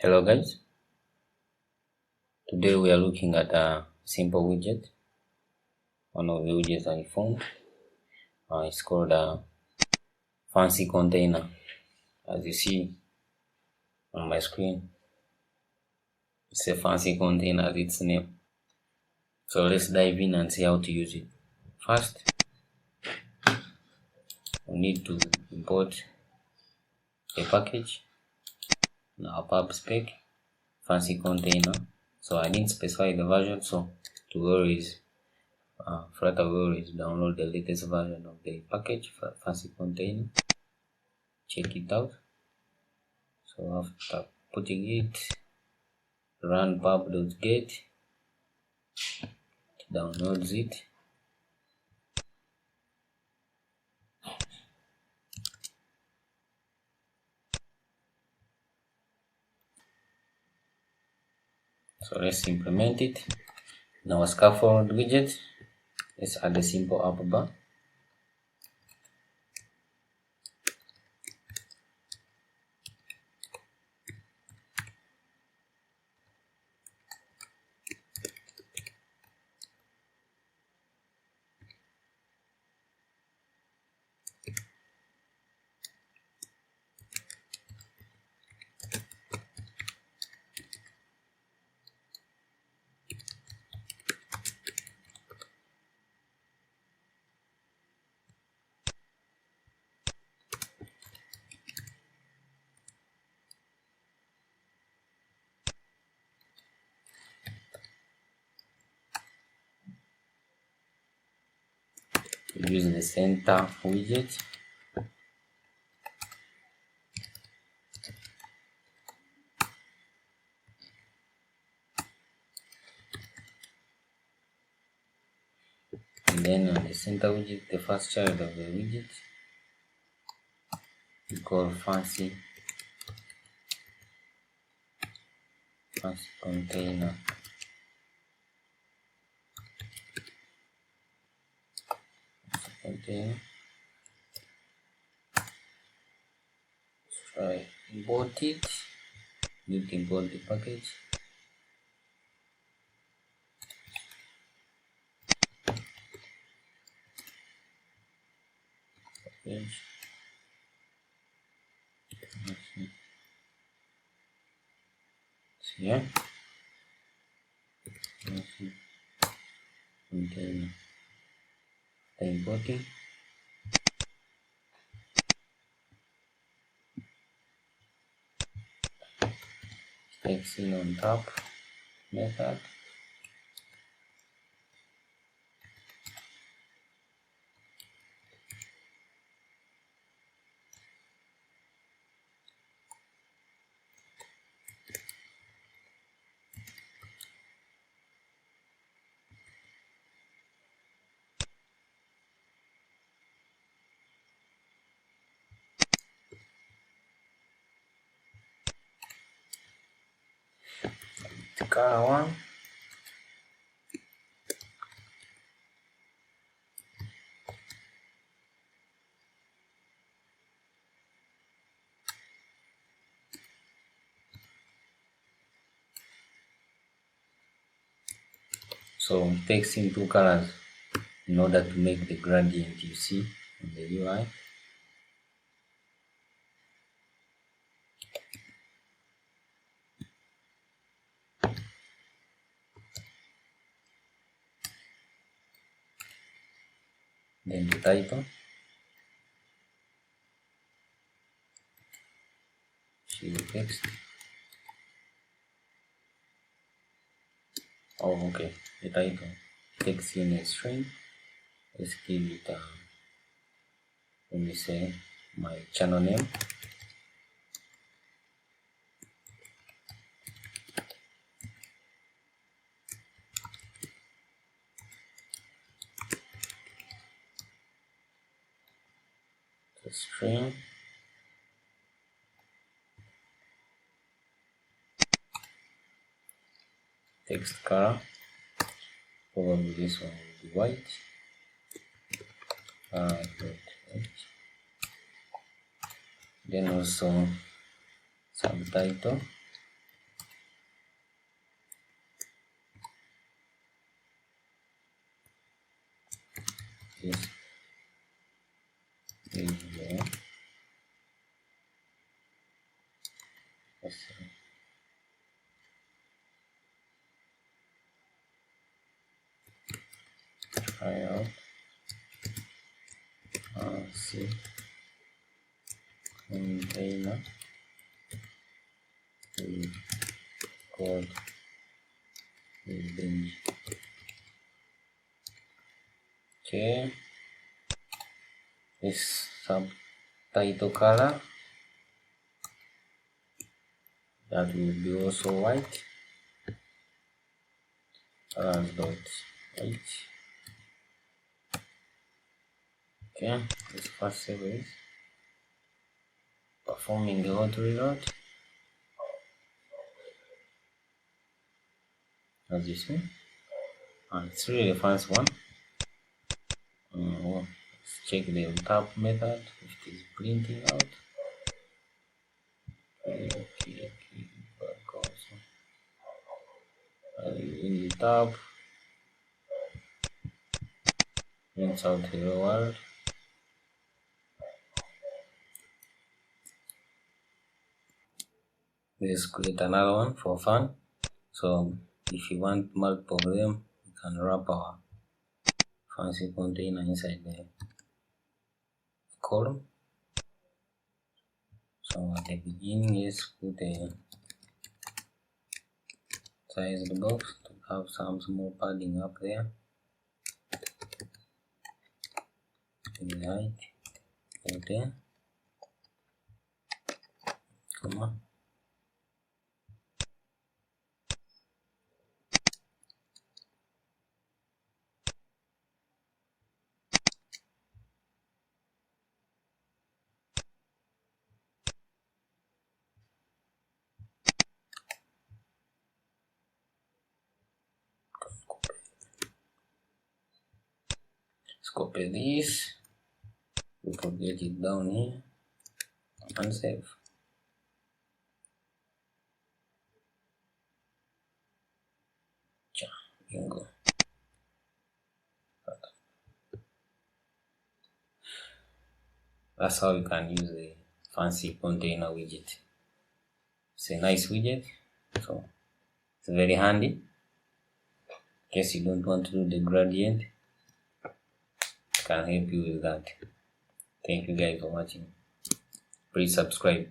Hello guys, today we are looking at a simple widget. One of the widgets I found. It's called a FancyContainer, as you see on my screen. It's a FancyContainer as its name. So let's dive in and see how to use it. First, we need to import a package in our pubspec FancyContainer. So I didn't specify the version, so to always Flutter will always download the latest version of the package for FancyContainer. Check it out. So after putting it, run pub.get, it downloads it. So let's implement it. In our scaffold widget, let's add a simple app bar. Use the center widget. And then on the center widget, the first child of the widget, we call FancyContainer. Container. Try import it. Need to import the package. So yeah, container. The importing. Takes in on top method. The color one. So it takes in two colors in order to make the gradient you see in the UI. Then the title. See the text. Oh, okay. The title takes in a string. Let's give it let me say my channel name. The string. Text color. Probably this one will be white. Then also subtitle. Let's see. Try out FancyContainer with code binge. Okay, this subtitle color that will be also white. Dot white. Okay, let's first save this. Performing the hot reload. As you see, and it's really a fast one. Let's check the tab method if it is printing out. Okay, back also. In the tab, prints out hello world. Let's create another one for fun. So if you want multiple of them, you can wrap our FancyContainer inside the column. So at the beginning, let's put a size the box to have some small padding up there. The height, okay. Come on. Let's copy this. We forget it down here and save. Bingo. That's how you can use the FancyContainer widget. It's a nice widget, so it's very handy in case you don't want to do the gradient. Can help you with that. Thank you guys for watching. Please subscribe.